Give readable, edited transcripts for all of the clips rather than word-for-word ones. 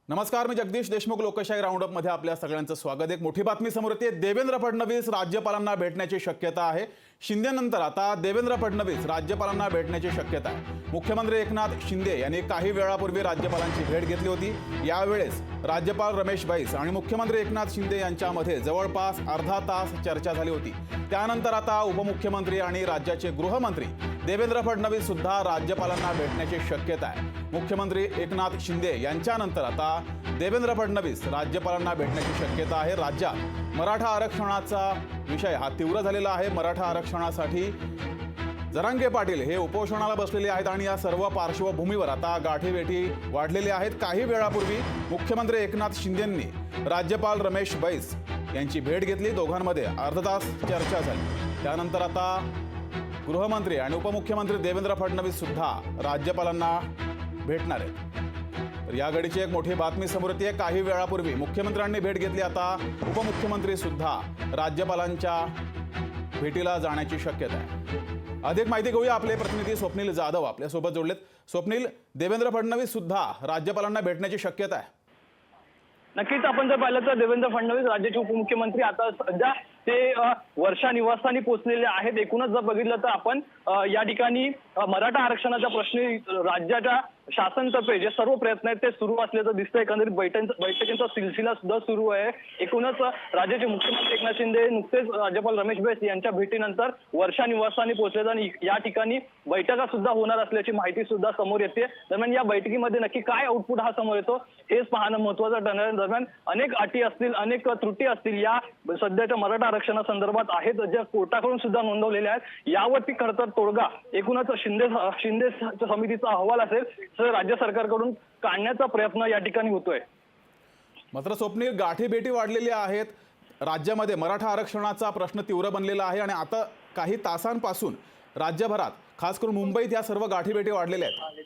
नमस्कार, मी जगदीश देशमुख लोकशाही राऊंडअप मध्ये आपल्या सगळ्यांचं स्वागत। एक मोठी बातमी समोर येते। देवेंद्र फडणवीस राज्यपालांना भेटण्याची शक्यता आहे। शिंदेनंतर आता देवेंद्र फडणवीस राज्यपालांना भेटण्याची शक्यता आहे। मुख्यमंत्री एकनाथ शिंदे यांनी काही वेळापूर्वी राज्यपालांची भेट घेतली होती। यावेळेस राज्यपाल रमेश बैस आणि मुख्यमंत्री एकनाथ शिंदे यांच्यामध्ये जवळपास अर्धा तास चर्चा झाली होती। त्यानंतर आता उपमुख्यमंत्री आणि राज्याचे गृहमंत्री देवेंद्र फडणवीस सुद्धा राज्यपालांना भेटण्याची शक्यता आहे। मुख्यमंत्री एकनाथ शिंदे यांच्यानंतर आता देवेंद्र फडणवीस राज्यपालांना भेटण्याची शक्यता आहे। राज्यात मराठा आरक्षणाचा विषय हा तीव्र झालेला आहे। मराठा आरक्षणासाठी जरांगे पाटील हे उपोषणाला बसलेले आहेत आणि या सर्व पार्श्वभूमीवर आता गाठीभेटी वाढलेल्या आहेत। काही वेळापूर्वी मुख्यमंत्री एकनाथ शिंदेंनी राज्यपाल रमेश बैस यांची भेट घेतली। दोघांमध्ये अर्धा तास चर्चा झाली। त्यानंतर आता गृहमंत्री आणि उपमुख्यमंत्री देवेंद्र फडणवीस सुद्धा राज्यपालांना भेटणार आहेत। तर या घडीची एक मोठी बातमी समोर येते। काही वेळापूर्वी मुख्यमंत्र्यांनी भेट घेतली, आता उपमुख्यमंत्री सुद्धा राज्यपालांच्या भेटीला जाण्याची शक्यता आहे। अधिक माहिती घेऊया, आपले प्रतिनिधी स्वप्नील जाधव आपल्या सोबत जोडलेत। स्वप्नील, देवेंद्र फडणवीस सुद्धा राज्यपालांना भेटण्याची शक्यता आहे। नक्कीच आपण जर पाहिलं तर देवेंद्र फडणवीस राज्याचे उपमुख्यमंत्री आता सध्या ते वर्षा निवासस्थानी पोहोचलेले आहेत। एकूणच जर बघितलं तर आपण या ठिकाणी मराठा आरक्षणाच्या प्रश्नी राज्याच्या शासनतर्फे जे सर्व प्रयत्न आहेत ते सुरू असल्याचं दिसतंय। एकंदरीत बैठकींचा सिलसिला सुद्धा सुरू आहे। एकूणच राज्याचे मुख्यमंत्री एकनाथ शिंदे नुकतेच राज्यपाल रमेश बैस यांच्या भेटीनंतर वर्षा निवासस्थानी पोहोचले आणि या ठिकाणी बैठका सुद्धा होणार असल्याची माहिती सुद्धा समोर येते। दरम्यान या बैठकीमध्ये नक्की काय आउटपुट हा समोर येतो हेच पाहणं महत्त्वाचं ठरणार। दरम्यान अनेक अटी असतील, अनेक त्रुटी असतील या सध्याच्या मराठा आरक्षणासंदर्भात आहेत, ज्या कोर्टाकडून सुद्धा नोंदवलेल्या आहेत। यावरती खरं तर तोडगा एकूणच शिंदे समितीचा अहवाल असेल तर राज्य सरकारकडून काढण्याचा प्रयत्न या ठिकाणी होतोय। मात्र स्वप्नील, गाठीभेटी वाढलेल्या आहेत। राज्यामध्ये मराठा आरक्षणाचा प्रश्न तीव्र बनलेला आहे आणि आता काही तासांपासून राज्यभरात, खास करून मुंबईत, या सर्व गाठीभेटी वाढलेल्या आहेत।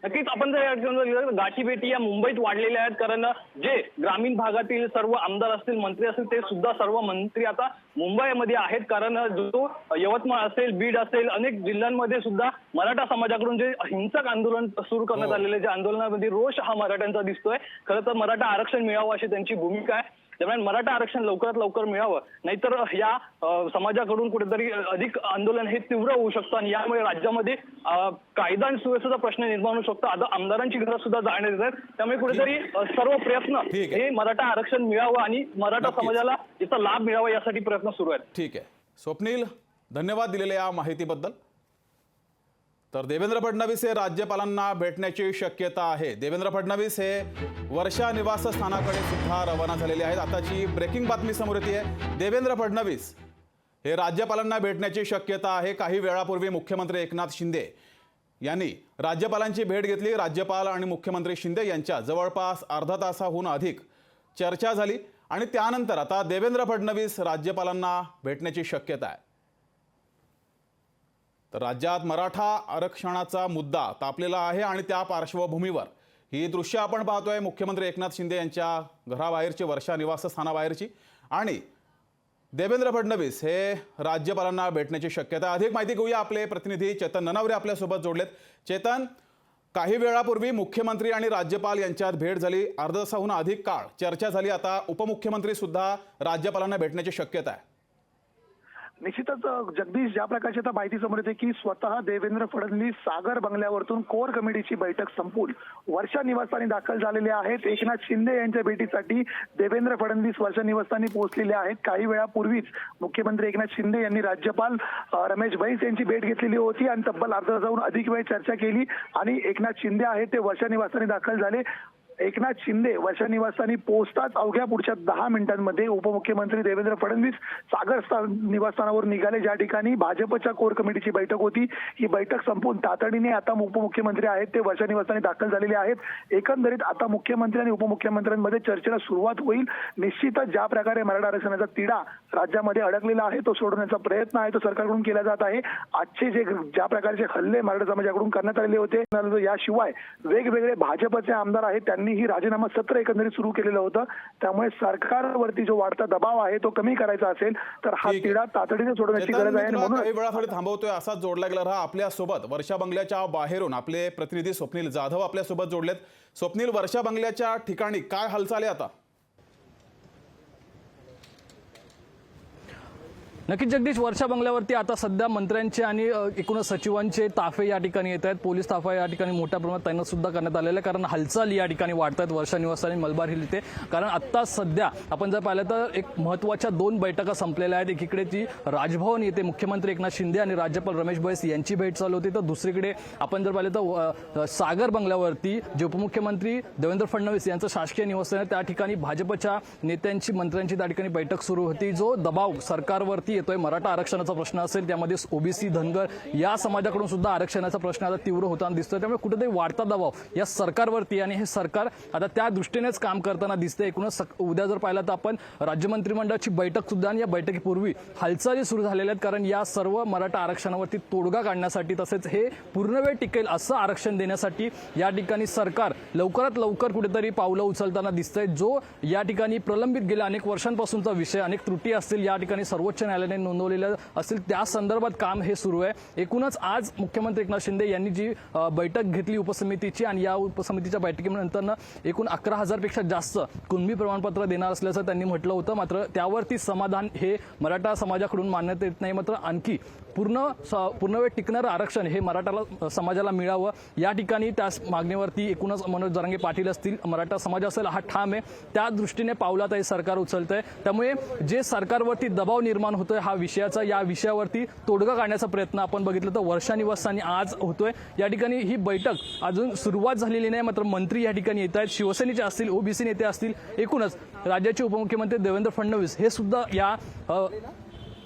नक्कीच आपण जर या ठिकाणी गाठीभेटी या मुंबईत वाढलेल्या आहेत, कारण जे ग्रामीण भागातील सर्व आमदार असतील, मंत्री असतील, ते सुद्धा सर्व मंत्री आता मुंबईमध्ये आहेत। कारण जो यवतमाळ असेल, बीड असेल, अनेक जिल्ह्यांमध्ये सुद्धा मराठा समाजाकडून जे हिंसक आंदोलन सुरू करण्यात आलेले, जे आंदोलनामध्ये रोष हा मराठ्यांचा दिसतोय। खरं तर मराठा आरक्षण मिळावं अशी त्यांची भूमिका आहे। दरम्यान मराठा आरक्षण लवकरात लवकर मिळावं, नाहीतर या समाजाकडून कुठेतरी अधिक आंदोलन हे तीव्र होऊ शकतं आणि यामुळे राज्यामध्ये कायदा आणि सुव्यवस्थेचा प्रश्न निर्माण होऊ शकतो। आता आमदारांची घरं सुद्धा जाळण्यात येतात। त्यामुळे कुठेतरी सर्व प्रयत्न हे मराठा आरक्षण मिळावं आणि मराठा समाजाला याचा लाभ मिळावा यासाठी प्रयत्न सुरू आहेत। ठीक आहे स्वप्नील, धन्यवाद दिलेल्या या माहितीबद्दल। तर देवेंद्र फडणवीस हे राज्यपालांना भेटण्याची शक्यता आहे। देवेंद्र फडणवीस हे वर्षा निवासस्थानाकडे सुद्धा रवाना झालेले आहेत। आताची ब्रेकिंग बातमी समोर येते। देवेंद्र फडणवीस हे राज्यपालांना भेटण्याची शक्यता आहे। काही वेळापूर्वी मुख्यमंत्री एकनाथ शिंदे यांनी राज्यपालांची भेट घेतली। राज्यपाल आणि मुख्यमंत्री शिंदे यांच्या जवळपास अर्धा तासाहून अधिक चर्चा झाली आणि त्यानंतर आता देवेंद्र फडणवीस राज्यपालांना भेटण्याची शक्यता आहे। तर राज्यात मराठा आरक्षणाचा मुद्दा तापलेला आहे आणि त्या पार्श्वभूमीवर ही दृश्य आपण पाहतोय, मुख्यमंत्री एकनाथ शिंदे यांच्या घराबाहेरची, वर्षा निवासस्थानाबाहेरची, आणि देवेंद्र फडणवीस हे राज्यपालांना भेटण्याची शक्यता। अधिक माहिती घेऊया, आपले प्रतिनिधी चेतन ननावरे आपल्यासोबत जोडलेत। चेतन, काही वेळापूर्वी मुख्यमंत्री आणि राज्यपाल यांच्यात भेट झाली, अर्धा तासाहून अधिक काळ चर्चा झाली। आता उपमुख्यमंत्री सुद्धा राज्यपालांना भेटण्याची शक्यता आहे। निश्चितच जगदीश, ज्या प्रकारची आता माहिती समोर येते की स्वतः देवेंद्र फडणवीस सागर बंगल्यावरतून कोर कमिटीची बैठक संपवून वर्षा निवासस्थानी दाखल झालेले आहेत। एकनाथ शिंदे यांच्या भेटीसाठी देवेंद्र फडणवीस वर्षा निवासस्थानी पोहोचलेले आहेत। काही वेळापूर्वीच मुख्यमंत्री एकनाथ शिंदे यांनी राज्यपाल रमेश बैस यांची भेट घेतलेली होती आणि तब्बल अर्धा तासाहून अधिक वेळ चर्चा केली आणि एकनाथ शिंदे आहेत ते वर्षा निवासस्थानी दाखल झाले। एकनाथ शिंदे वर्षा निवासस्थानी पोहोचताच अवघ्या पुढच्या 10 मिनिटांमध्ये उपमुख्यमंत्री देवेंद्र फडणवीस सागर निवासस्थानावर निघाले, ज्या ठिकाणी भाजपच्या कोर कमिटीची बैठक होती। ही बैठक संपून तातडीने आता उपमुख्यमंत्री आहेत ते वर्षा निवासस्थानी दाखल झालेले आहेत। एकंदरीत आता मुख्यमंत्री आणि उपमुख्यमंत्र्यांमध्ये चर्चेला सुरुवात होईल। निश्चितच ज्या प्रकारे मराठा आरक्षणाचा तिढा राज्यामध्ये अडकलेला आहे तो सोडवण्याचा प्रयत्न आहे तो सरकारकडून केला जात आहे। आजचे जे ज्या प्रकारचे हल्ले मराठा समाजाकडून करण्यात आलेले होते, याशिवाय वेगवेगळे भाजपचे आमदार आहेत त्यांनी ही राजीनामा सत्र एकंदरीत सुरू केलेलं होतं. त्यामुळे सरकारवरती जो वाढता दबाव आहे तो कमी करायचा असेल तर हा ठीक आहे. तिढा तातडीने सोडवण्याची चेतन, गरज आहे. मी आणि तुला म्हणून काही वेळासाठी थांबवतोय, असाच जोडला गेला राहा आपल्या सोबत. वर्षा बंगल्याच्या बाहेरून आपले प्रतिनिधी स्वप्नील जाधव आपल्या सोबत जोडलेत. स्वप्नील, वर्षा बंगल्याच्या ठिकाणी काय हालचाल आहे आता? नक्कीच जगदीश, वर्षा बंगल्यावरती आता सध्या मंत्र्यांचे आणि एकूणच सचिवांचे ताफे या ठिकाणी येत आहेत. पोलीस ताफा या ठिकाणी मोठ्या प्रमाणात तैनात सुद्धा करण्यात आलेला आहे, कारण हालचाल या ठिकाणी वाढत आहेत वर्षा निवास आणि मलबार हिल इथे. कारण आत्ता सध्या आपण जर पाहिलं तर एक महत्त्वाच्या 2 बैठका संपलेल्या आहेत. एकीकडे ती राजभवन येथे मुख्यमंत्री एकनाथ शिंदे आणि राज्यपाल रमेश बैस यांची भेट चालू होती, तर दुसरीकडे आपण जर पाहिलं तर सागर बंगल्यावरती जे उपमुख्यमंत्री देवेंद्र फडणवीस यांचं शासकीय निवास आहे त्या ठिकाणी भाजपच्या नेत्यांची मंत्र्यांची त्या ठिकाणी बैठक सुरू होती. जो दबाव सरकारवरती येतोय, मराठा आरक्षणाचा प्रश्न असेल, त्यामध्ये ओबीसी धनगर या समाजाकडून सुद्धा आरक्षणाचा प्रश्न आता तीव्र होताना दिसतोय. त्यामुळे कुठेतरी वाढता दबाव या सरकारवरती आणि हे सरकार आता त्या दृष्टीनेच काम करताना दिसतंय. एकूणच उद्या जर पाहिलं तर आपण राज्य मंत्रिमंडळाची बैठक सुद्धा आणि या बैठकीपूर्वी हालचाली सुरू झालेल्या आहेत, कारण या सर्व मराठा आरक्षणावरती तोडगा काढण्यासाठी तसेच हे पूर्णवेळ टिकेल असं आरक्षण देण्यासाठी या ठिकाणी सरकार लवकरात लवकर कुठेतरी पावलं उचलताना दिसतंय. जो या ठिकाणी प्रलंबित गेल्या अनेक वर्षांपासूनचा विषय, अनेक त्रुटी असतील या ठिकाणी सर्वोच्च न्यायालयाने नोंदवलेलं असेल, त्या संदर्भात काम हे सुरू आहे. एकूणच आज मुख्यमंत्री एकनाथ शिंदे यांनी जी बैठक घेतली उपसमितीची आणि या उपसमितीच्या बैठकीनंतर एकूण 11,000 पेक्षा जास्त कुणबी प्रमाणपत्र देणार असल्याचं त्यांनी म्हटलं होतं. मात्र त्यावरती समाधान हे मराठा समाजाकडून मानण्यात येत नाही. मात्र आणखी पूर्णवेळ टिकणारं आरक्षण हे मराठा समाजाला मिळावं या ठिकाणी त्या मागणीवरती एकूणच मनोज जरांगे पाटील असतील, मराठा समाज असेल, हा ठाम आहे. त्या दृष्टीने पावलात हे सरकार उचलतंय. त्यामुळे जे सरकारवरती दबाव निर्माण होतोय हा विषयाचा, या विषयावरती तोडगा काढण्याचा प्रयत्न आपण बघितलं तर वर्षा निवासस्थानी आज होतोय. या ठिकाणी ही बैठक अजून सुरुवात झालेली नाही, मात्र मंत्री या ठिकाणी येत आहेत. शिवसेनेचे असतील, ओबीसी नेते असतील, एकूणच राज्याचे उपमुख्यमंत्री देवेंद्र फडणवीस हे सुद्धा या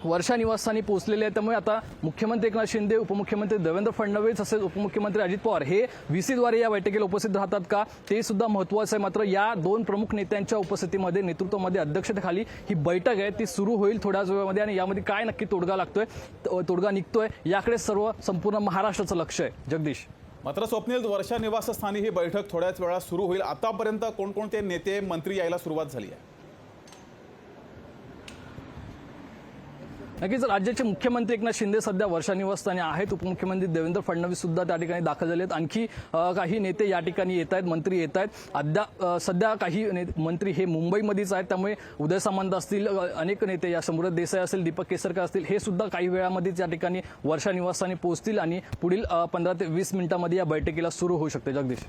वर्षा निवासस्थानी पोहोचलेले आहेत. त्यामुळे आता मुख्यमंत्री एकनाथ शिंदे, उपमुख्यमंत्री देवेंद्र फडणवीस तसेच उपमुख्यमंत्री अजित पवार हे व्हीसीद्वारे या बैठकीला उपस्थित राहतात का, ते सुद्धा महत्त्वाचं आहे. मात्र या 2 प्रमुख नेत्यांच्या उपस्थितीमध्ये, नेतृत्वामध्ये, अध्यक्षतेखाली ही बैठक आहे ती सुरू होईल थोड्याच वेळामध्ये. आणि यामध्ये काय नक्की तोडगा निघतोय याकडे संपूर्ण महाराष्ट्राचं लक्ष आहे. जगदीश. मात्र स्वप्नील, वर्षा निवासस्थानी ही बैठक थोड्याच वेळात सुरू होईल. आतापर्यंत कोणकोणते नेते मंत्री यायला सुरुवात झाली आहे? नक्कीच राज्याचे मुख्यमंत्री एकनाथ शिंदे सध्या वर्षा निवासस्थानी आहेत. उपमुख्यमंत्री देवेंद्र फडणवीस सुद्धा त्या ठिकाणी दाखल झाले आहेत. आणखी काही नेते या ठिकाणी येत आहेत, मंत्री येत आहेत. सध्या काही मंत्री हे मुंबईमध्येच आहेत. त्यामुळे उदय सामंत असतील, अनेक नेते या समृद्ध देसाई असतील, दीपक केसरकर असतील, हे सुद्धा काही वेळामध्येच या ठिकाणी वर्षा निवासस्थानी पोहोचतील आणि पुढील 15 ते 20 मिनिटांमध्ये या बैठकीला सुरू होऊ शकते. जगदीश.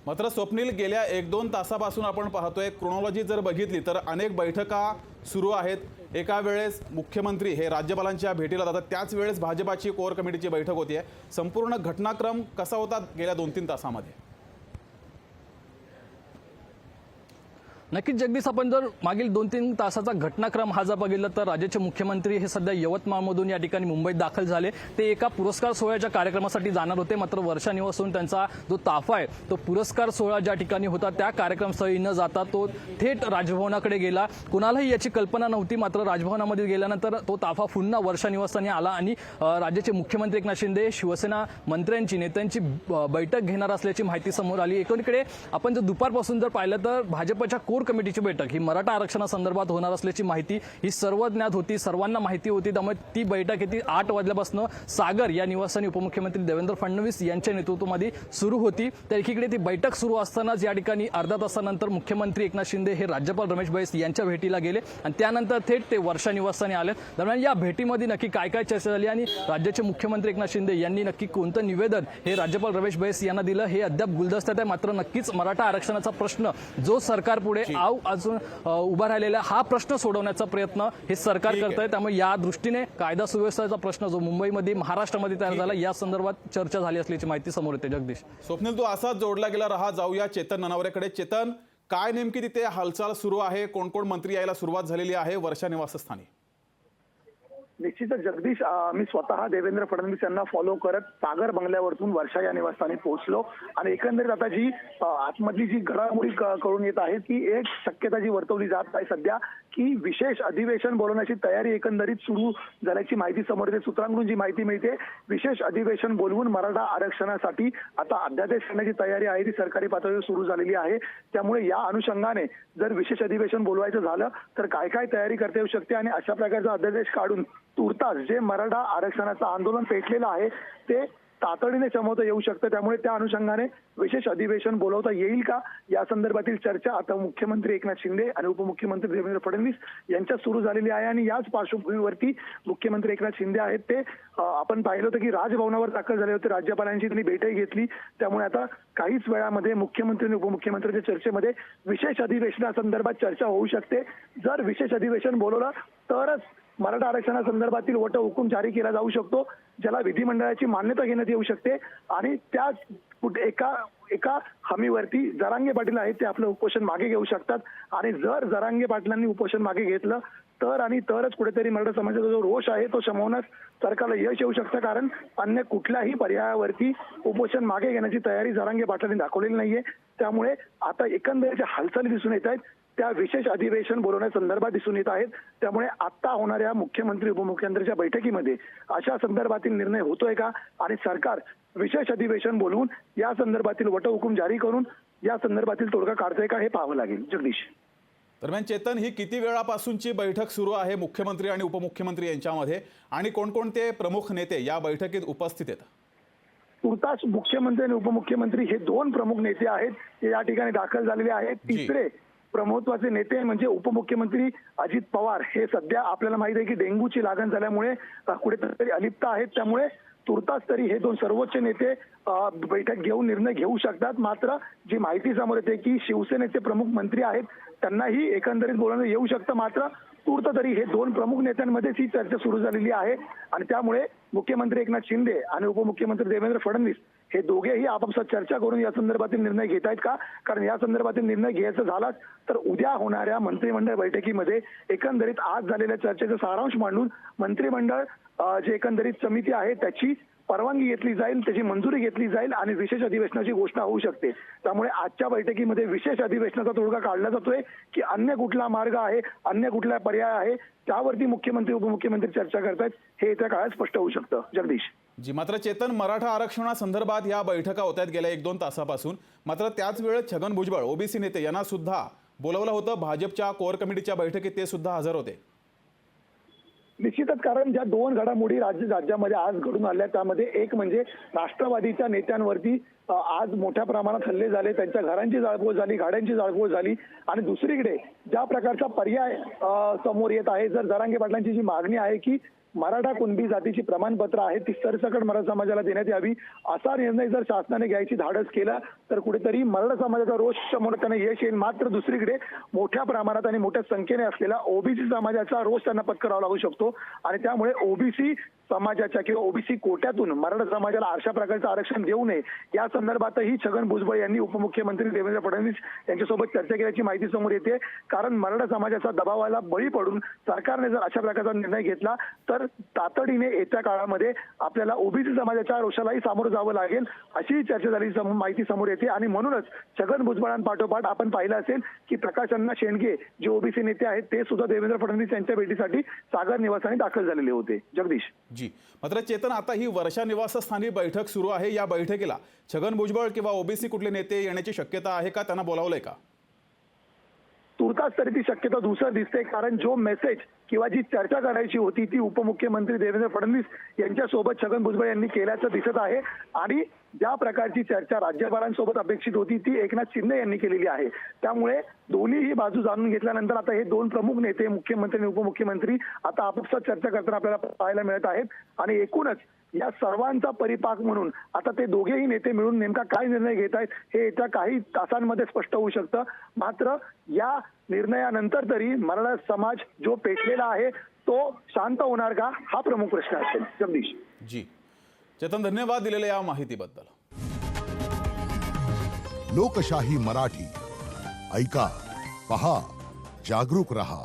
मात्र स्वप्नील, गेल्या 1-2 तासापासून आपण पाहतोय, क्रोनॉलॉजी जर बघितली तर अनेक बैठका सुरू आहेत. एका वेळेस मुख्यमंत्री हे राज्यपालांच्या भेटीला जातात, त्याच वेळेस भाजपाची कोर कमिटीची बैठक होतीये. संपूर्ण घटनाक्रम कसा होता गेल्या 2-3 तासामध्ये? नक्कीच जगदीश, आपण जर मागील 2-3 तासाचा घटनाक्रम हा जर बघितला तर राज्याचे मुख्यमंत्री हे सध्या यवतमाळमधून या ठिकाणी मुंबईत दाखल झाले. ते एका पुरस्कार सोहळ्याच्या कार्यक्रमासाठी जाणार होते. मात्र वर्षा निवासहून त्यांचा जो ताफा आहे तो पुरस्कार सोहळा ज्या ठिकाणी होता त्या कार्यक्रमस्थळी न जाता तो थेट राजभवनाकडे गेला. कुणालाही याची कल्पना नव्हती. मात्र राजभवनामध्ये गेल्यानंतर तो ताफा पुन्हा वर्षा निवासस्थानी आला आणि राज्याचे मुख्यमंत्री एकनाथ शिंदे शिवसेना मंत्र्यांची, नेत्यांची बैठक घेणार असल्याची माहिती समोर आली. एकीकडे आपण जर दुपारपासून जर पाहिलं तर भाजपच्या कोर कमिटीची बैठक ही मराठा आरक्षणासंदर्भात होणार असल्याची माहिती ही सर्व ज्ञात होती, सर्वांना माहिती होती. त्यामुळे ती बैठक येते 8 वाजल्यापासून सागर या निवासस्थानी उपमुख्यमंत्री देवेंद्र फडणवीस यांच्या नेतृत्वामध्ये सुरू होती. तर एकीकडे ती बैठक सुरू असतानाच या ठिकाणी अर्धा तासानंतर मुख्यमंत्री एकनाथ शिंदे हे राज्यपाल रमेश बैस यांच्या भेटीला गेले आणि त्यानंतर थेट ते वर्षा निवासस्थानी आले. दरम्यान या भेटीमध्ये नक्की काय काय चर्चा झाली आणि राज्याचे मुख्यमंत्री एकनाथ शिंदे यांनी नक्की कोणतं निवेदन हे राज्यपाल रमेश बैस यांना दिलं हे अद्याप गुलदस्त्यात आहे. मात्र नक्कीच मराठा आरक्षणाचा प्रश्न जो सरकार पुढे अजून उभा राहिलेला हा प्रश्न सोडवण्याचा प्रयत्न हे सरकार करत आहे. त्यामुळे या दृष्टीने कायदा सुव्यवस्थेचा प्रश्न जो मुंबईमध्ये, महाराष्ट्रामध्ये तयार झाला या संदर्भात चर्चा झाली असल्याची माहिती समोर येते. जगदीश. स्वप्नील, तू असाच जोडला गेला राहा. जाऊया चेतन ननावरेकडे. चेतन, काय नेमकी तिथे हालचाल सुरू आहे? कोण कोण मंत्री यायला सुरुवात झालेली आहे वर्षा निवासस्थानी? निश्चितच जगदीश, मी स्वतः देवेंद्र फडणवीस यांना फॉलो करत सागर बंगल्यावरतून वर्षा या निवासस्थानी पोहोचलो आणि एकंदरीत आता जी आतमधली जी घडामोडी कळून येत आहे ती एक शक्यता जी वर्तवली जात आहे सध्या की विशेष अधिवेशन बोलवण्याची तयारी एकंदरीत सुरू झाल्याची माहिती समोर येते. सूत्रांकडून जी माहिती मिळते, विशेष अधिवेशन बोलवून मराठा आरक्षणासाठी आता अध्यादेश करण्याची तयारी आहे ती सरकारी पातळीवर सुरू झालेली आहे. त्यामुळे या अनुषंगाने जर विशेष अधिवेशन बोलवायचं झालं तर काय काय तयारी करता येऊ शकते आणि अशा प्रकारचा अध्यादेश काढून तुर्तास जे मराठा आरक्षणाचं आंदोलन पेटलेलं आहे ते तातडीने शमवता येऊ शकतं. त्यामुळे त्या अनुषंगाने विशेष अधिवेशन बोलवता येईल का या संदर्भातील चर्चा आता मुख्यमंत्री एकनाथ शिंदे आणि उपमुख्यमंत्री देवेंद्र फडणवीस यांच्यात सुरू झालेली आहे. आणि याच पार्श्वभूमीवरती मुख्यमंत्री एकनाथ शिंदे आहेत ते आपण पाहिलं होतं की राजभवनावर दाखल झाले होते. राज्यपालांची त्यांनी भेटही घेतली. त्यामुळे आता काहीच वेळामध्ये मुख्यमंत्री आणि उपमुख्यमंत्र्यांच्या चर्चेमध्ये विशेष अधिवेशनासंदर्भात चर्चा होऊ शकते. जर विशेष अधिवेशन बोलवलं तरच मराठा आरक्षणासंदर्भातील वटहुकूम जारी केला जाऊ शकतो, ज्याला विधिमंडळाची मान्यता घेण्यात येऊ शकते. आणि त्याच एका हमीवरती जरांगे पाटील आहेत ते आपलं उपोषण मागे घेऊ शकतात. आणि जर जरांगे पाटलांनी उपोषण मागे घेतलं तरच कुठेतरी मराठा समाजाचा जो रोष आहे तो शमवण्यास सरकारला यश येऊ शकतं. कारण अन्य कुठल्याही पर्यायावरती उपोषण मागे घेण्याची तयारी जरांगे पाटलांनी दाखवलेली नाहीये. त्यामुळे आता एकंदरीत हालचाली दिसून येत आहेत त्या विशेष अधिवेशन बोलवण्यासंदर्भात दिसून येत आहेत. त्यामुळे आता होणाऱ्या मुख्यमंत्री उपमुख्यमंत्र्यांच्या बैठकीमध्ये अशा संदर्भातील निर्णय होतोय का आणि सरकार विशेष अधिवेशन बोलवून या संदर्भातील वटहुकूम जारी करून या संदर्भातील तोडगा काढतोय का हे पाहावं लागेल. जगदीश. दरम्यान चेतन, ही किती वेळापासूनची बैठक सुरू आहे मुख्यमंत्री आणि उपमुख्यमंत्री यांच्यामध्ये आणि कोणकोणते प्रमुख नेते या बैठकीत उपस्थित आहेत? तुर्तास मुख्यमंत्री आणि उपमुख्यमंत्री हे दोन प्रमुख नेते आहेत ते या ठिकाणी दाखल झालेले आहेत. तिसरे महत्वाचे नेते म्हणजे उपमुख्यमंत्री अजित पवार हे सध्या आपल्याला माहिती आहे की डेंग्यूची लागण झाल्यामुळे कुठेतरी अलिप्त आहेत. त्यामुळे तुर्तास तरी हे दोन सर्वोच्च नेते बैठक घेऊन निर्णय घेऊ शकतात. मात्र जी माहिती समोर येते की शिवसेनेचे प्रमुख मंत्री आहेत त्यांनाही एकंदरीत बोलवणं येऊ शकतं. मात्र तूर्त तरी हे दोन प्रमुख नेत्यांमध्येच ही चर्चा सुरू झालेली आहे. आणि त्यामुळे मुख्यमंत्री एकनाथ शिंदे आणि उपमुख्यमंत्री देवेंद्र फडणवीस हे दोघेही आपापसात चर्चा करून या संदर्भातील निर्णय घेत आहेत का? कारण या संदर्भातील निर्णय घ्यायचा झालाच तर उद्या होणाऱ्या मंत्रिमंडळ बैठकीमध्ये एकंदरीत आज झालेल्या चर्चेचा सारांश मांडून मंत्रिमंडळ जे एकंदरीत समिती आहे त्याची परवानगी घेतली जाईल, त्याची मंजुरी घेतली जाईल आणि विशेष अधिवेशनाची घोषणा होऊ शकते. त्यामुळे आजच्या बैठकीमध्ये विशेष अधिवेशनाचा तोडगा काढला जातोय की अन्य कुठला मार्ग आहे, अन्य कुठला पर्याय आहे त्यावरती मुख्यमंत्री उपमुख्यमंत्री चर्चा करतायत हे येत्या काळात स्पष्ट होऊ शकतं. जगदीश. जी, मात्र चेतन, मराठा आरक्षणासंदर्भात या बैठका होत आहेत गेल्या 1-2 तासापासून. मात्र त्याच वेळेत छगन भुजबळ ओबीसी नेते यांना सुद्धा बोलवलं होतं भाजपच्या कोर कमिटीच्या बैठकीत, ते सुद्धा हजर होते. निश्चितच, कारण ज्या दोन घडामोडी राज्यामध्ये आज घडून आल्या त्यामध्ये एक म्हणजे राष्ट्रवादीच्या नेत्यांवरती आज मोठ्या प्रमाणात हल्ले झाले, त्यांच्या घरांची जाळपोळ झाली, गाड्यांची जाळपोळ झाली. आणि दुसरीकडे ज्या प्रकारचा पर्याय समोर येत आहे, जर जरांगे पाटलांची जी मागणी आहे की मराठा कुणबी जातीची प्रमाणपत्र आहेत ती सरसकट मराठा समाजाला देण्यात यावी असा निर्णय जर शासनाने घ्यायची धाडस केला तर कुठेतरी मराठा समाजाचा रोष समोर त्यांना यश येईल. मात्र दुसरीकडे मोठ्या प्रमाणात आणि मोठ्या संख्येने असलेला ओबीसी समाजाचा रोष त्यांना पत्करावा लागू शकतो. आणि त्यामुळे ओबीसी समाजाच्या किंवा ओबीसी कोट्यातून मराठा समाजाला अशा प्रकारचं आरक्षण देऊ नये या संदर्भातही छगन भुजबळ यांनी उपमुख्यमंत्री देवेंद्र फडणवीस यांच्यासोबत चर्चा केल्याची माहिती समोर येते. कारण मराठा समाजाचा दबावाला बळी पडून सरकारने जर अशा प्रकारचा निर्णय घेतला तर तातडीने येत्या काळामध्ये आपल्याला ओबीसी समाजाच्या रोषालाही सामोरं जावं लागेल अशी चर्चा झाली माहिती समोर येते. आणि म्हणूनच छगन भुजबळांपाठोपाठ आपण पाहिलं असेल की प्रकाश अण्णा शेंडगे जे ओबीसी नेते आहेत ते सुद्धा देवेंद्र फडणवीस यांच्या भेटीसाठी सागर निवासाने दाखल झालेले होते. जगदीश. जी, मात्र चेतन, आता ही वर्षा निवासस्थानी बैठक सुरू आहे. या बैठकीला छगन भुजबळ किंवा ओबीसी कुठले नेते येण्याची शक्यता आहे का? त्यांना बोलावलंय का? तुर्तास तरी ती शक्यता दुसरं दिसते. कारण जो मेसेज किंवा जी चर्चा करायची होती ती उपमुख्यमंत्री देवेंद्र फडणवीस यांच्यासोबत छगन भुजबळ यांनी केल्याचं दिसत आहे. आणि ज्या प्रकारची चर्चा राज्यपालांसोबत अपेक्षित होती ती एकनाथ शिंदे यांनी केलेली आहे. त्यामुळे दोन्हीही बाजू जाणून घेतल्यानंतर आता हे दोन प्रमुख नेते मुख्यमंत्री आणि उपमुख्यमंत्री आता आपापसात चर्चा करताना आपल्याला पाहायला मिळत आहेत. आणि एकूणच या सर्वांचा परिपाक म्हणून आता ते दोघेही नेते मिळून नेमका काय निर्णय घेत आहेत हे येत्या काही तासांमध्ये स्पष्ट होऊ शकतं. मात्र या निर्णयानंतर तरी मराठा समाज जो पेटलेला आहे तो शांत होणार का हा प्रमुख प्रश्न असेल. जगदीश. जी, चेतन, धन्यवाद दिलेल्या या माहितीबद्दल. लोकशाही मराठी ऐका, पहा, जागरूक रहा.